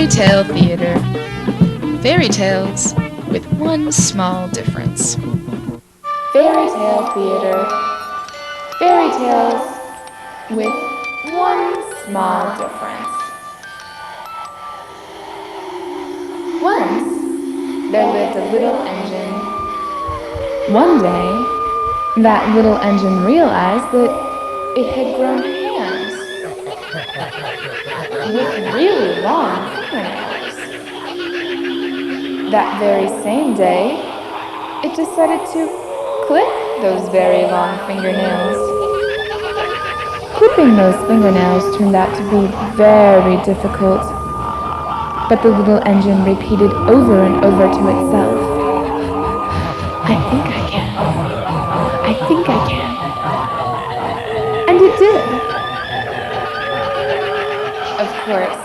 Tale Theater. Fairy tales with one small difference. Fairy Tale Theater. Fairy tales with one small difference. Once, there lived a little engine. One day, that little engine realized that it had grown hands with really long fingernails. That very same day, it decided to clip those very long fingernails. Clipping those fingernails turned out to be very difficult, but the little engine repeated over and over to itself, "I think I can. I think I can." And it did. Of course,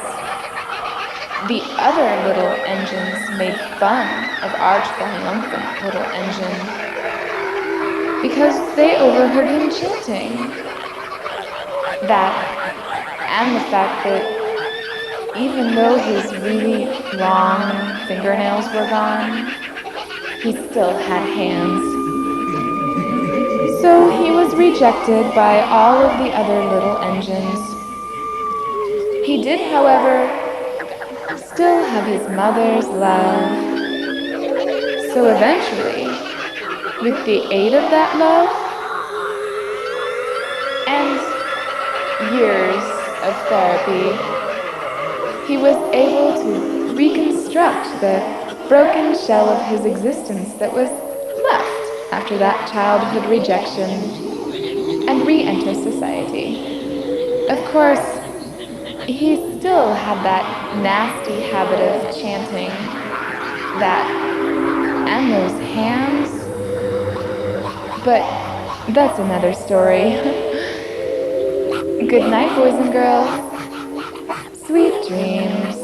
the other little engines made fun of our triumphant little engine because they overheard him chanting. That, and the fact that even though his really long fingernails were gone, he still had hands. So he was rejected by all of the other little engines. He did, however, still have his mother's love. So eventually, with the aid of that love, and years of therapy, he was able to reconstruct the broken shell of his existence that was left after that childhood rejection and re-enter society. Of course, he still had that nasty habit of chanting, that, and those hands, but that's another story. Good night, boys and girls. Sweet dreams.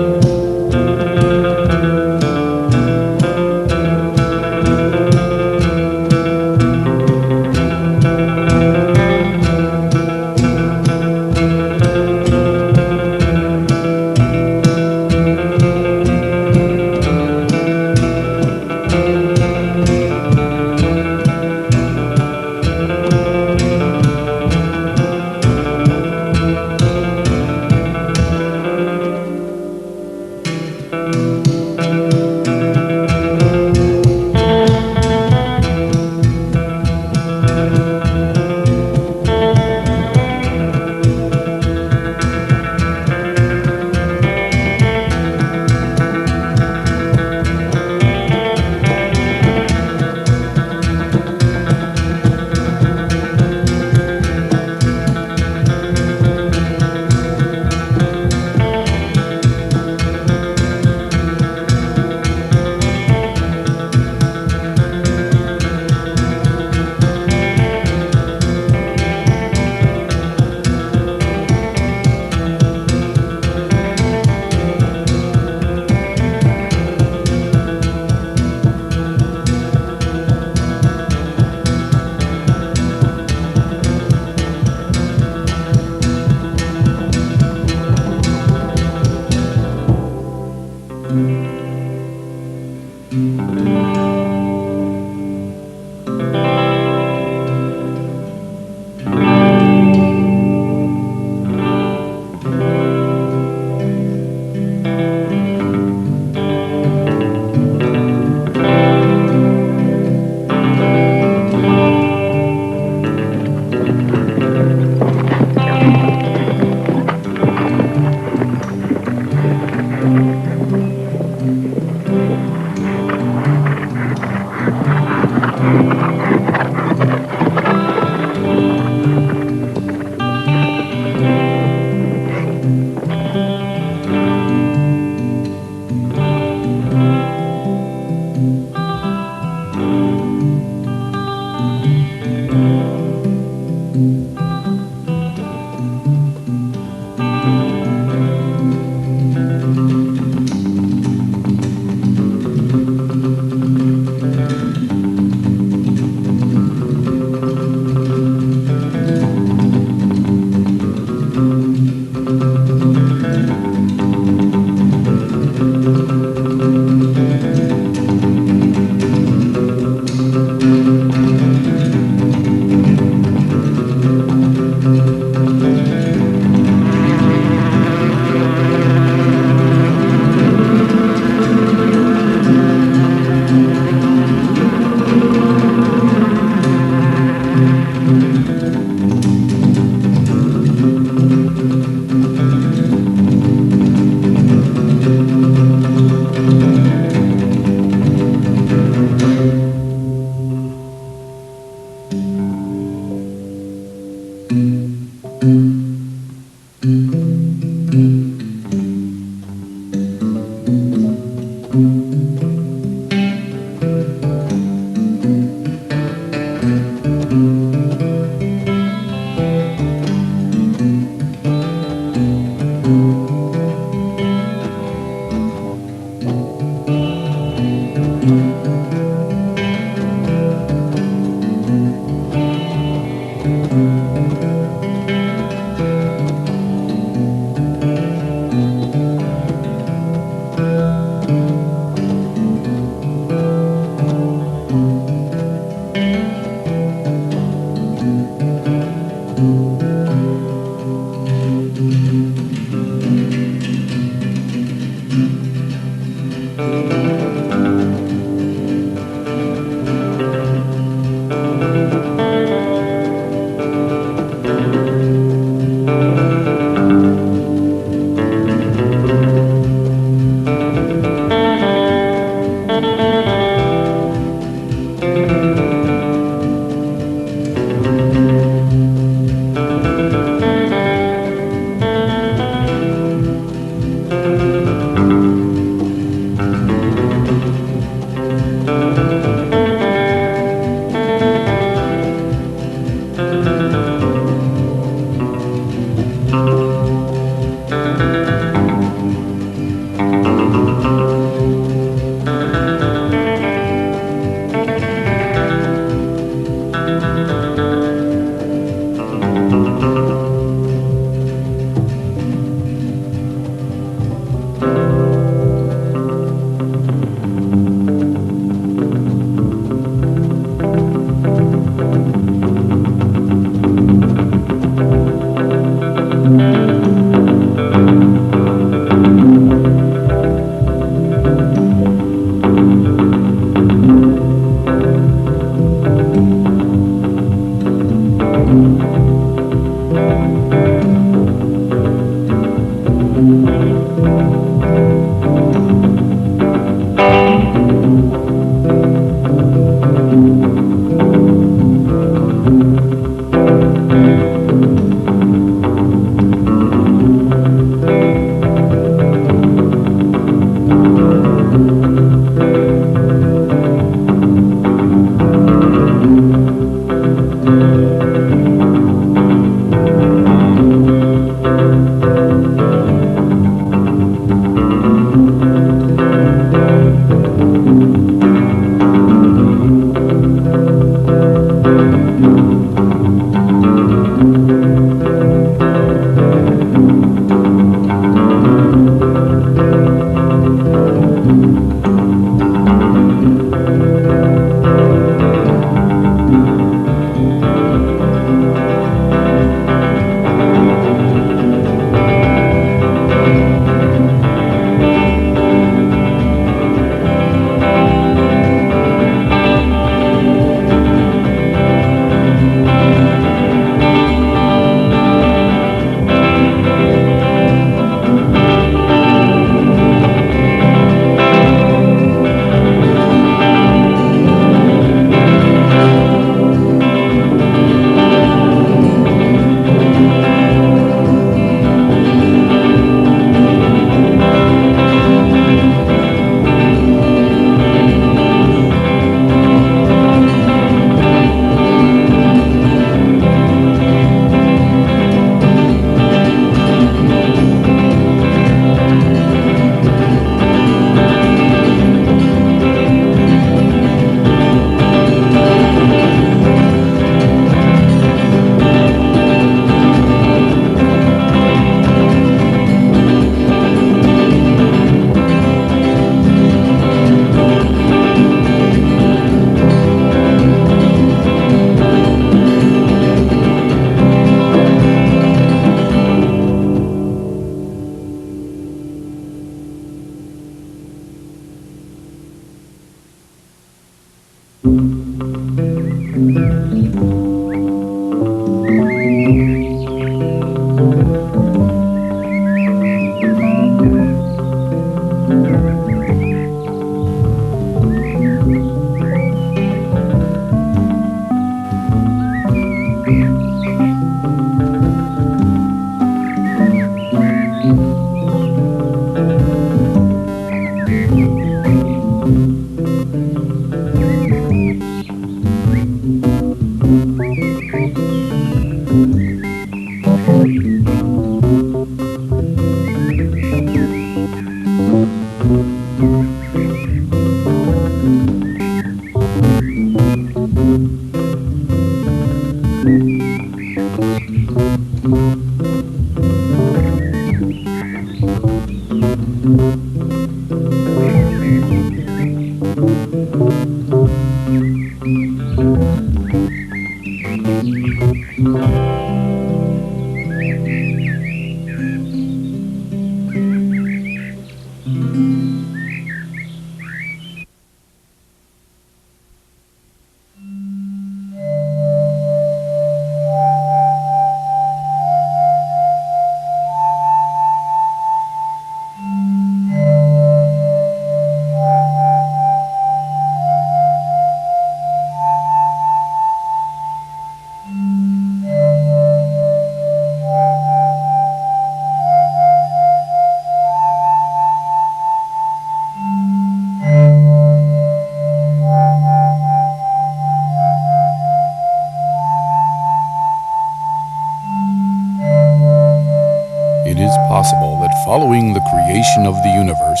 following the creation of the universe,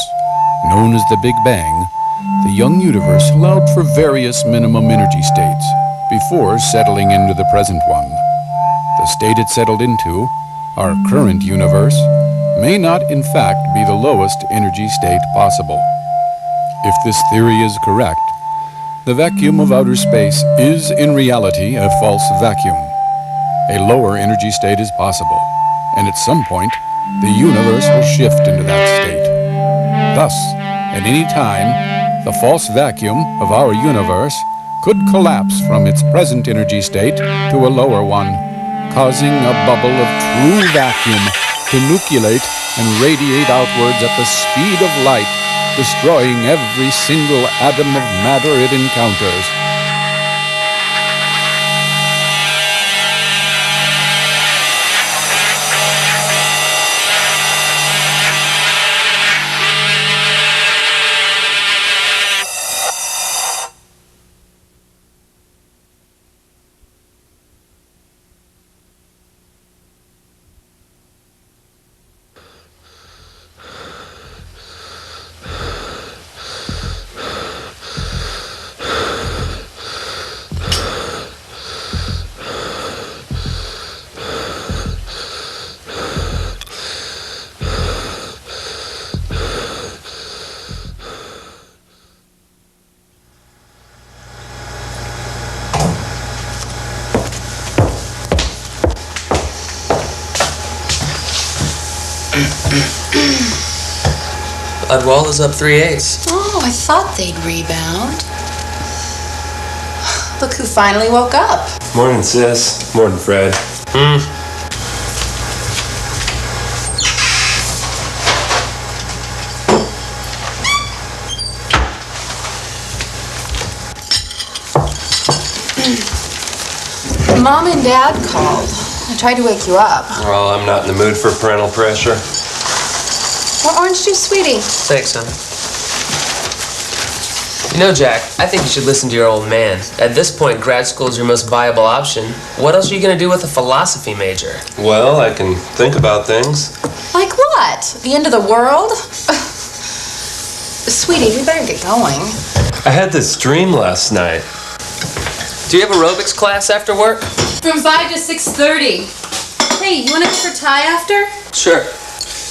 known as the Big Bang, the young universe allowed for various minimum energy states before settling into the present one. The state it settled into, our current universe, may not in fact be the lowest energy state possible. If this theory is correct, the vacuum of outer space is in reality a false vacuum. A lower energy state is possible, and at some point, the universe will shift into that state. Thus, at any time, the false vacuum of our universe could collapse from its present energy state to a lower one, causing a bubble of true vacuum to nucleate and radiate outwards at the speed of light, destroying every single atom of matter it encounters. Udwall is up 3/8. Oh, I thought they'd rebound. Look who finally woke up. Morning, sis. Morning, Fred. Mom and Dad called. I tried to wake you up. Well, I'm not in the mood for parental pressure. More orange juice, sweetie. Thanks, son. You know, Jack, I think you should listen to your old man. At this point, grad school is your most viable option. What else are you going to do with a philosophy major? Well, I can think about things. Like what? The end of the world? Sweetie, we better get going. I had this dream last night. Do you have aerobics class after work? From 5 to 6:30. Hey, you want to go for Thai after? Sure.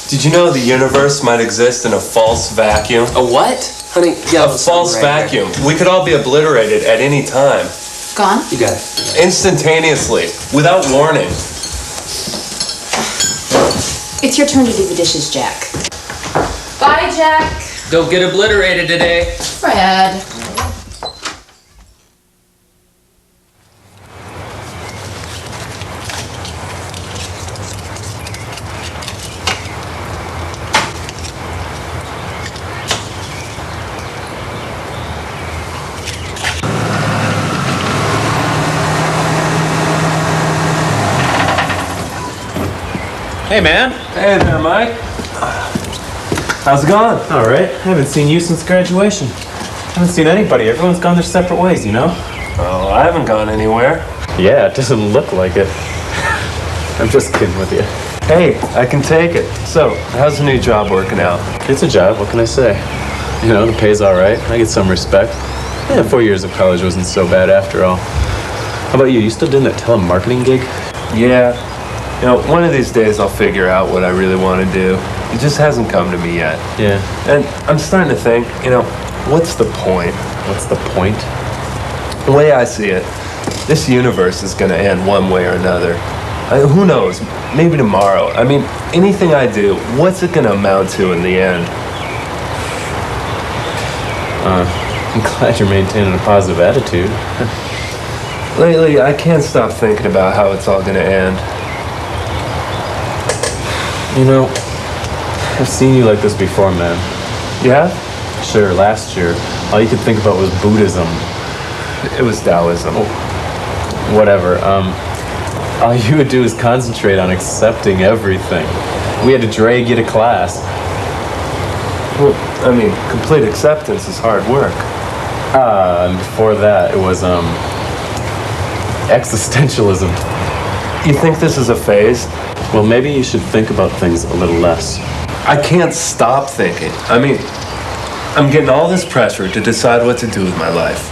Did you know the universe might exist in a false vacuum? A what? Honey, A false vacuum. We could all be obliterated at any time. Gone? You got it. Instantaneously. Without warning. It's your turn to do the dishes, Jack. Bye, Jack. Don't get obliterated today. Fred. Hey, man. Hey there, Mike. How's it going? All right. I haven't seen you since graduation. Haven't seen anybody. Everyone's gone their separate ways, you know? Oh, I haven't gone anywhere. Yeah, it doesn't look like it. I'm just kidding with you. Hey, I can take it. So, how's the new job working out? It's a job. What can I say? You know, the pay's all right. I get some respect. Yeah, 4 years of college wasn't so bad after all. How about you? You still doing that telemarketing gig? Yeah. You know, one of these days I'll figure out what I really want to do. It just hasn't come to me yet. Yeah. And I'm starting to think, you know, what's the point? What's the point? The way I see it, this universe is going to end one way or another. Who knows? Maybe tomorrow. I mean, anything I do, what's it going to amount to in the end? I'm glad you're maintaining a positive attitude. Lately, I can't stop thinking about how it's all going to end. You know, I've seen you like this before, man. Yeah? Sure, last year, all you could think about was Buddhism. It was Taoism. Whatever. All you would do is concentrate on accepting everything. We had to drag you to class. Well, I mean, complete acceptance is hard work. And before that, it was, existentialism. You think this is a phase? Well, maybe you should think about things a little less. I can't stop thinking. I mean, I'm getting all this pressure to decide what to do with my life.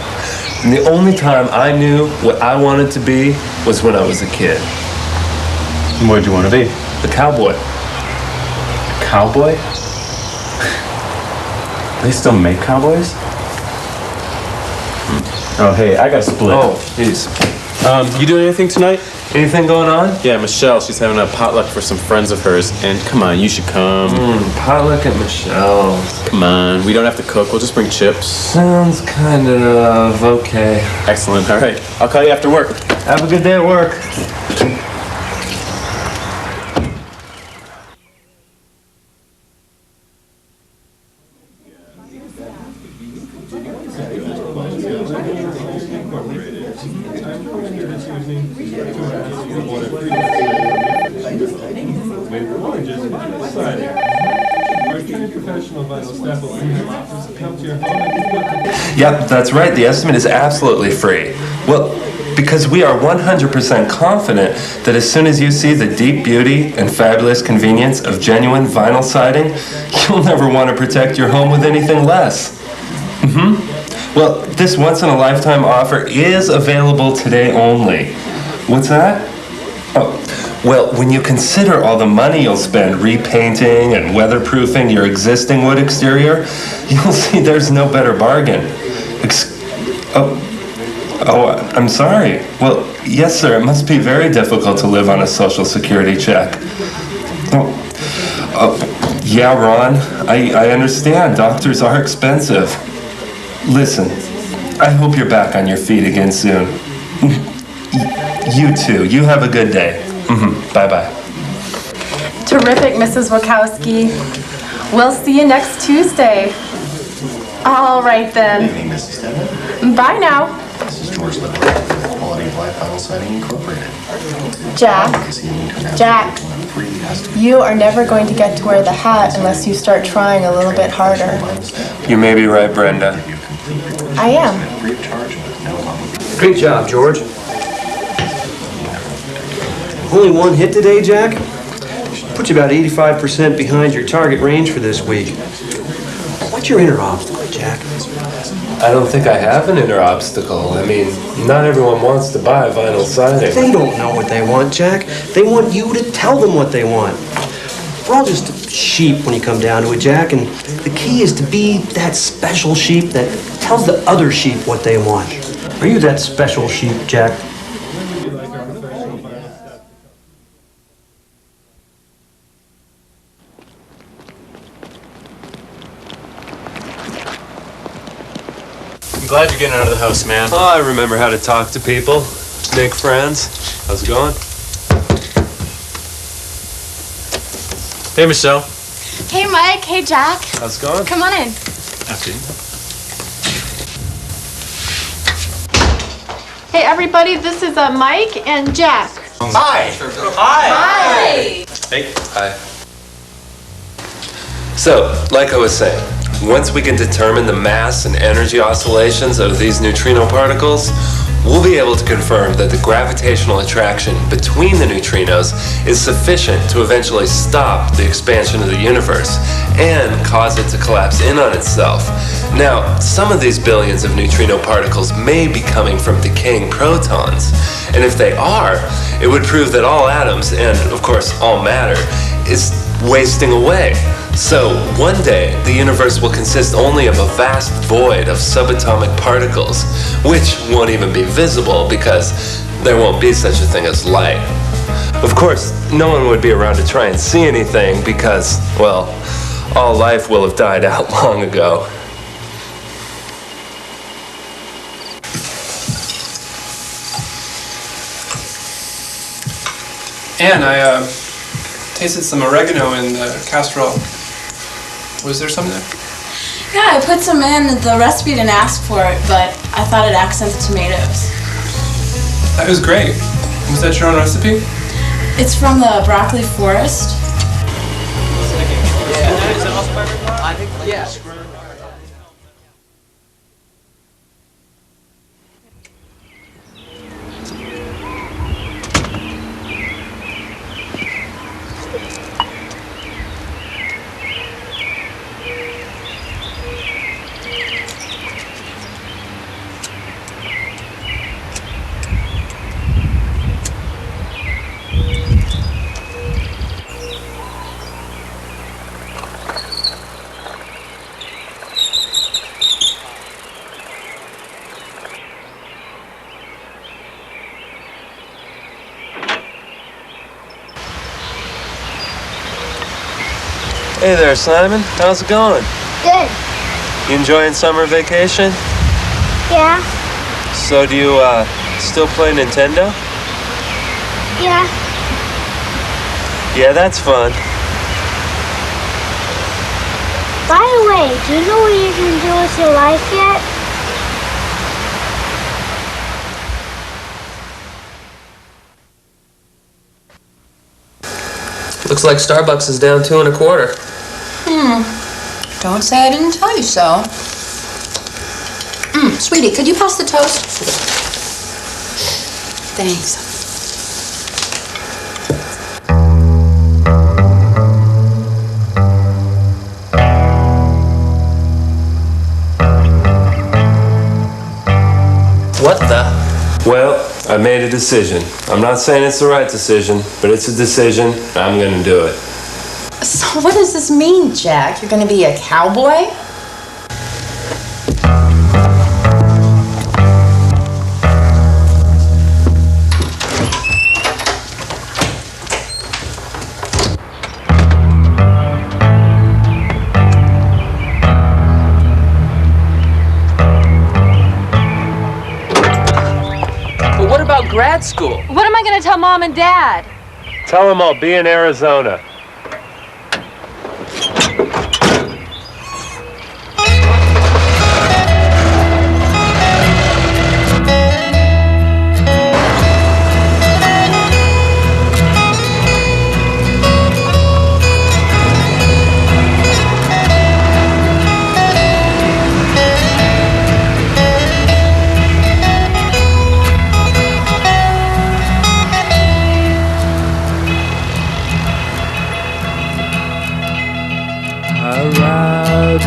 And the only time I knew what I wanted to be was when I was a kid. What'd you want to be? The cowboy. Cowboy? They still make cowboys? Oh, hey, I got a split. Oh, jeez. You doing anything tonight? Anything going on? Yeah, Michelle, she's having a potluck for some friends of hers, and come on, you should come. Potluck at Michelle's. Come on, we don't have to cook, we'll just bring chips. Sounds kind of okay. Excellent, all right. I'll call you after work. Have a good day at work. Yep, that's right. The estimate is absolutely free. Well, because we are 100% confident that as soon as you see the deep beauty and fabulous convenience of genuine vinyl siding, you'll never want to protect your home with anything less. Well, this once-in-a-lifetime offer is available today only. What's that? Oh, well, when you consider all the money you'll spend repainting and weatherproofing your existing wood exterior, you'll see there's no better bargain. I'm sorry. Well, yes, sir, it must be very difficult to live on a Social Security check. Yeah, Ron, I understand. Doctors are expensive. Listen, I hope you're back on your feet again soon. You too. You have a good day. Bye-bye. Terrific, Mrs. Wachowski. We'll see you next Tuesday. All right, then. Good evening, Mrs. Denton. Bye now. This is George Lippert, Quality of Life Vinyl Siding Incorporated. Jack, you are never going to get to wear the hat unless you start trying a little bit harder. You may be right, Brenda. I am. Great job, George. Only one hit today, Jack? Put you about 85% behind your target range for this week. What's your inner obstacle, Jack? I don't think I have an inner obstacle. I mean, not everyone wants to buy vinyl siding. They don't know what they want, Jack. They want you to tell them what they want. We're all just sheep when you come down to it, Jack, and the key is to be that special sheep that tells the other sheep what they want. Are you that special sheep, Jack? I'm glad you're getting out of the house, man. Oh, I remember how to talk to people, make friends. How's it going? Hey, Michelle. Hey, Mike. Hey, Jack. How's it going? Come on in. After you. Hey, everybody, this is Mike and Jack. Hi. Hi. Hey. Hi. So, like I was saying, once we can determine the mass and energy oscillations of these neutrino particles, we'll be able to confirm that the gravitational attraction between the neutrinos is sufficient to eventually stop the expansion of the universe and cause it to collapse in on itself. Now, some of these billions of neutrino particles may be coming from decaying protons, and if they are, it would prove that all atoms, and of course all matter, is wasting away. So, one day, the universe will consist only of a vast void of subatomic particles, which won't even be visible because there won't be such a thing as light. Of course, no one would be around to try and see anything because, well, all life will have died out long ago. Anne, I tasted some oregano in the casserole. Was there some there? Yeah, I put some in. The recipe didn't ask for it, but I thought it accented tomatoes. That was great. Was that your own recipe? It's from the broccoli forest. Yeah. Hey there, Simon. How's it going? Good. You enjoying summer vacation? Yeah. So do you, still play Nintendo? Yeah. Yeah, that's fun. By the way, do you know what you can do with your life yet? Looks like Starbucks is down 2 1/4. Don't say I didn't tell you so. Sweetie, could you pass the toast? Thanks. What the? Well, I made a decision. I'm not saying it's the right decision, but it's a decision. I'm gonna do it. So what does this mean, Jack? You're gonna be a cowboy? But what about grad school? What am I going to tell Mom and Dad? Tell them I'll be in Arizona.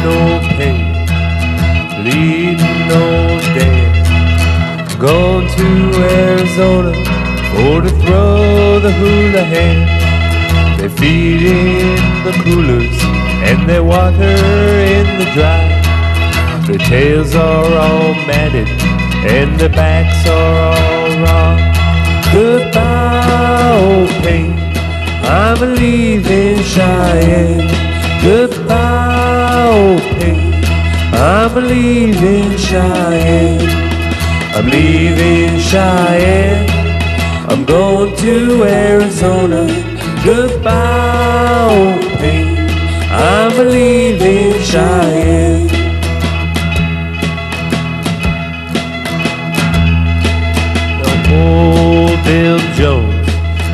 No pain, bleeding no day. Gone to Arizona for to throw the hula hand. They feed in the coolers and they water in the dry. Their tails are all matted and their backs are all raw. Goodbye, old pain, I'm leaving Cheyenne. Goodbye, old pain, I'm leaving Cheyenne. I'm leaving Cheyenne, I'm going to Arizona. Goodbye, old pain, I'm leaving Cheyenne. Now, old Bill Jones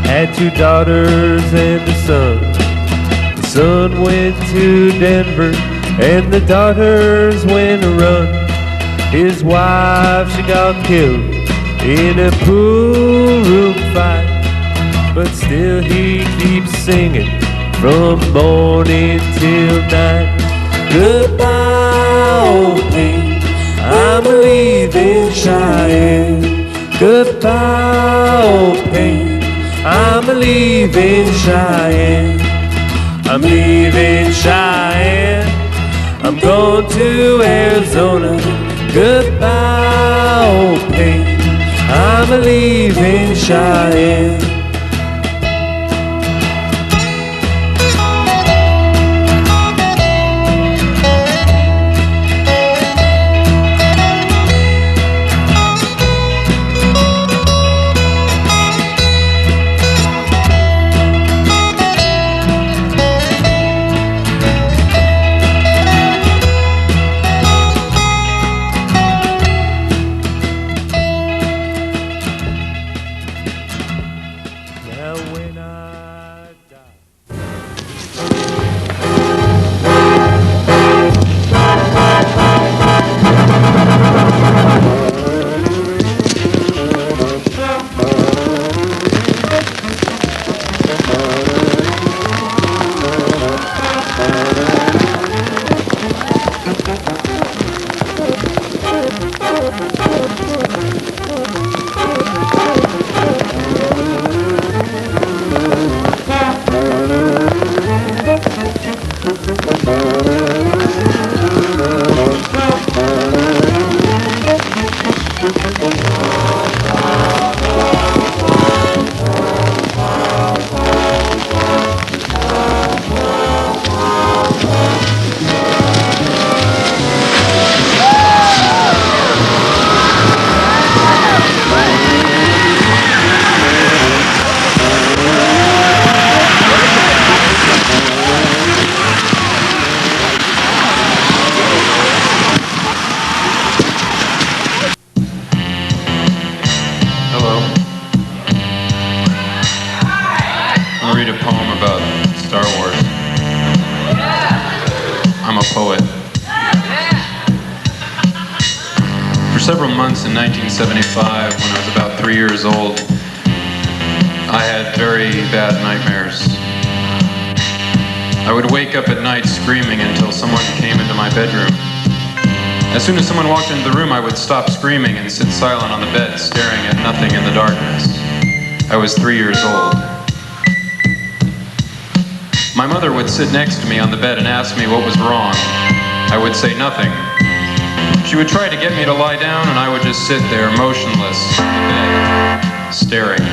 had 2 daughters and a son. The son went to Denver and the daughters went to run. His wife, she got killed in a pool room fight, but still he keeps singing from morning till night. Goodbye, old pain, I'm leaving Cheyenne. Goodbye, old pain, I'm leaving Cheyenne. I'm leaving Cheyenne, I'm going to Arizona. Goodbye, old pain, I'm leaving Cheyenne. several months in 1975, when I was about 3 years old, I had very bad nightmares. I would wake up at night screaming until someone came into my bedroom. As soon as someone walked into the room, I would stop screaming and sit silent on the bed, staring at nothing in the darkness. I was 3 years old. My mother would sit next to me on the bed and ask me what was wrong. I would say nothing. She would try to get me to lie down, and I would just sit there motionless on the bed, staring.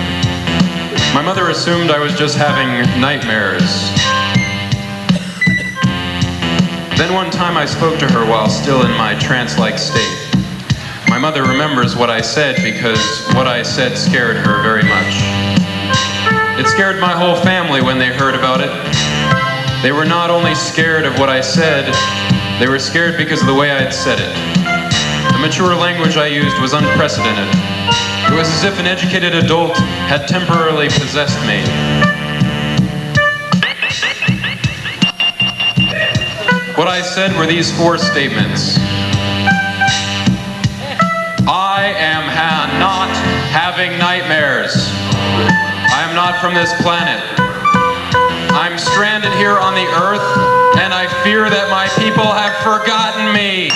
My mother assumed I was just having nightmares. Then one time I spoke to her while still in my trance-like state. My mother remembers what I said because what I said scared her very much. It scared my whole family when they heard about it. They were not only scared of what I said, they were scared because of the way I had said it. The mature language I used was unprecedented. It was as if an educated adult had temporarily possessed me. What I said were these 4 statements. I am not having nightmares. I am not from this planet. I'm stranded here on the earth, and I fear that my people have forgotten me.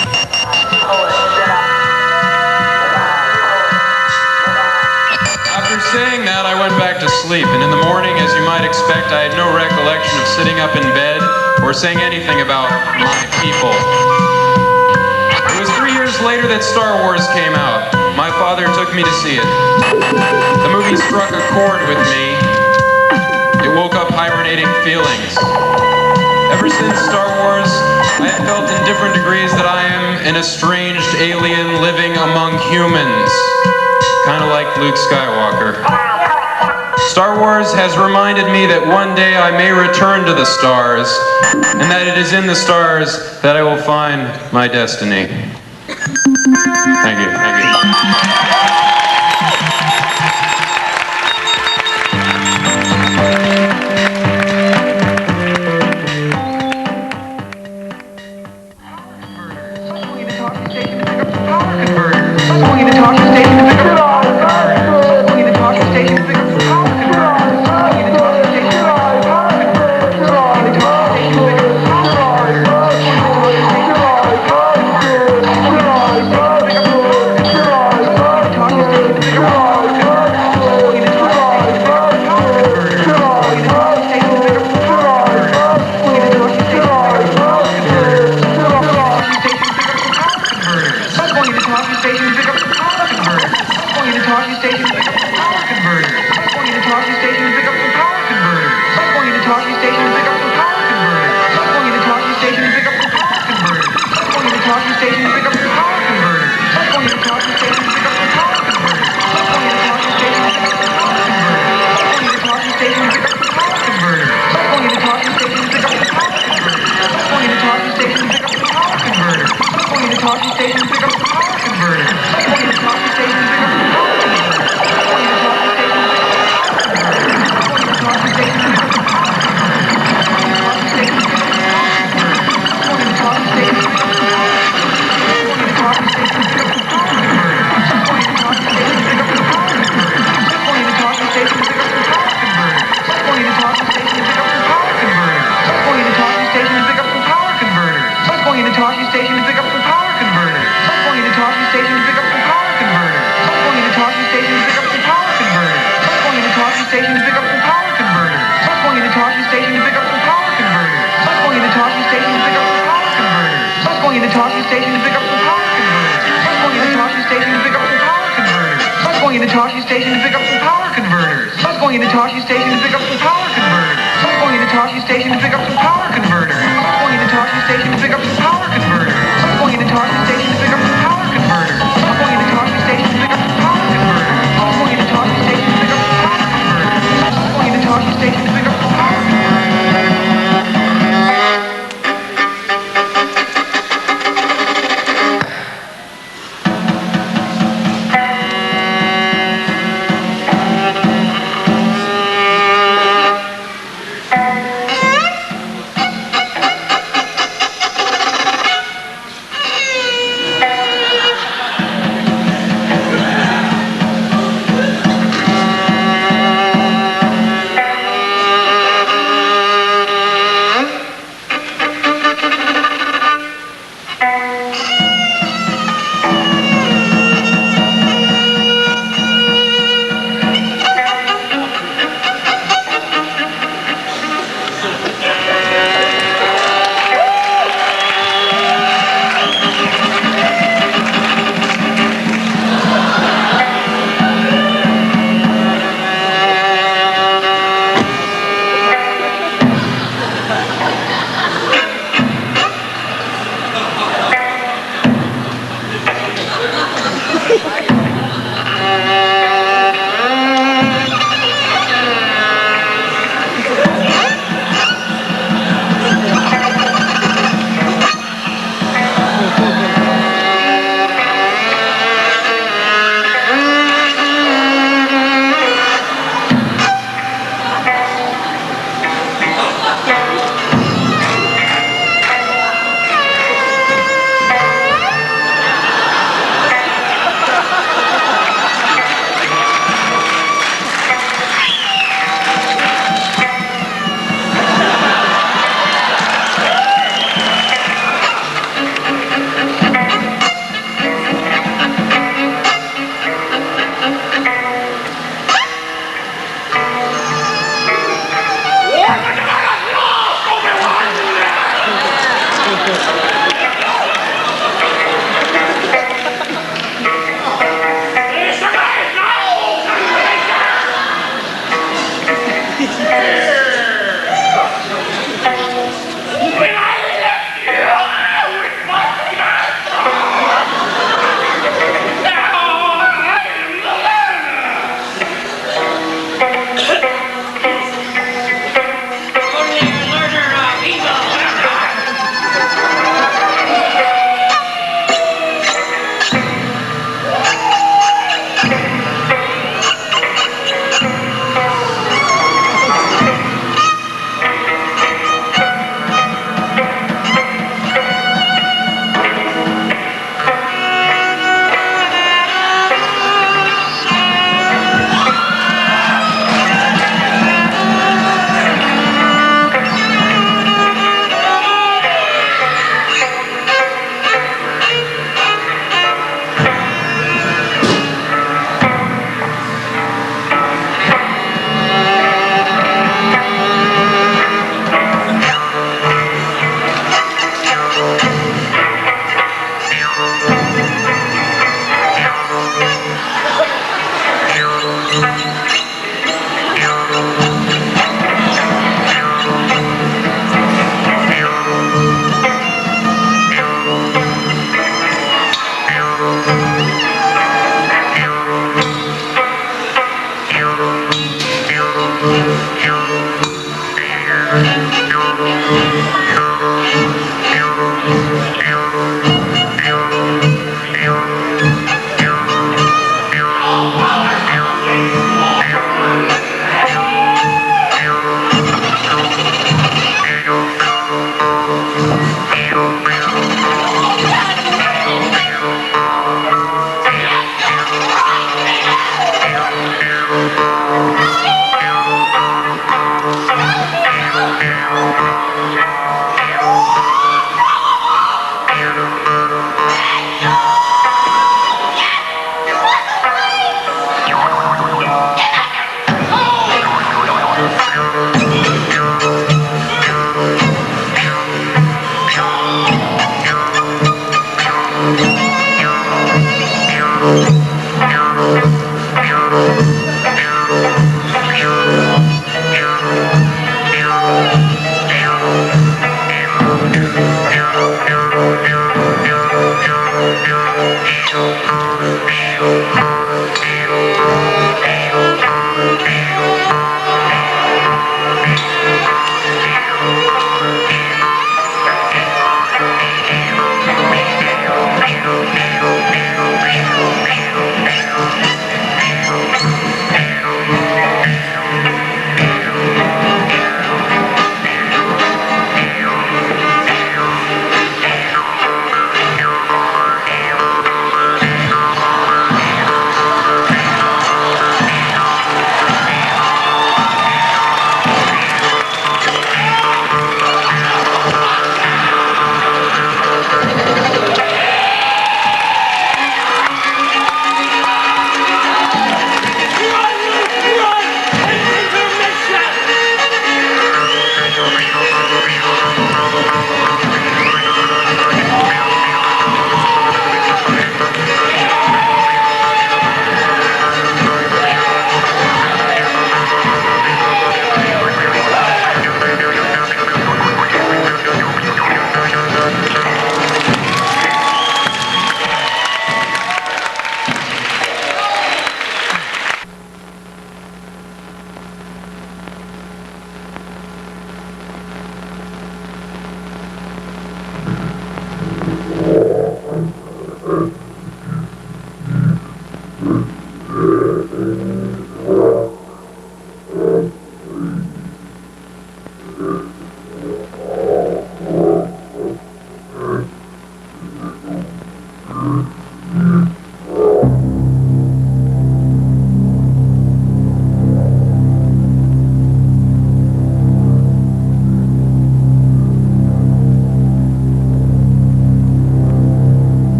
After saying that, I went back to sleep, and in the morning, as you might expect, I had no recollection of sitting up in bed or saying anything about my people. It was 3 years later that Star Wars came out. My father took me to see it. The movie struck a chord with me. It woke up hibernating feelings. Ever since Star Wars, I have felt in different degrees that I am an estranged alien living among humans. Kind of like Luke Skywalker. Star Wars has reminded me that one day I may return to the stars, and that it is in the stars that I will find my destiny. Thank you. Thank you.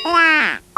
la.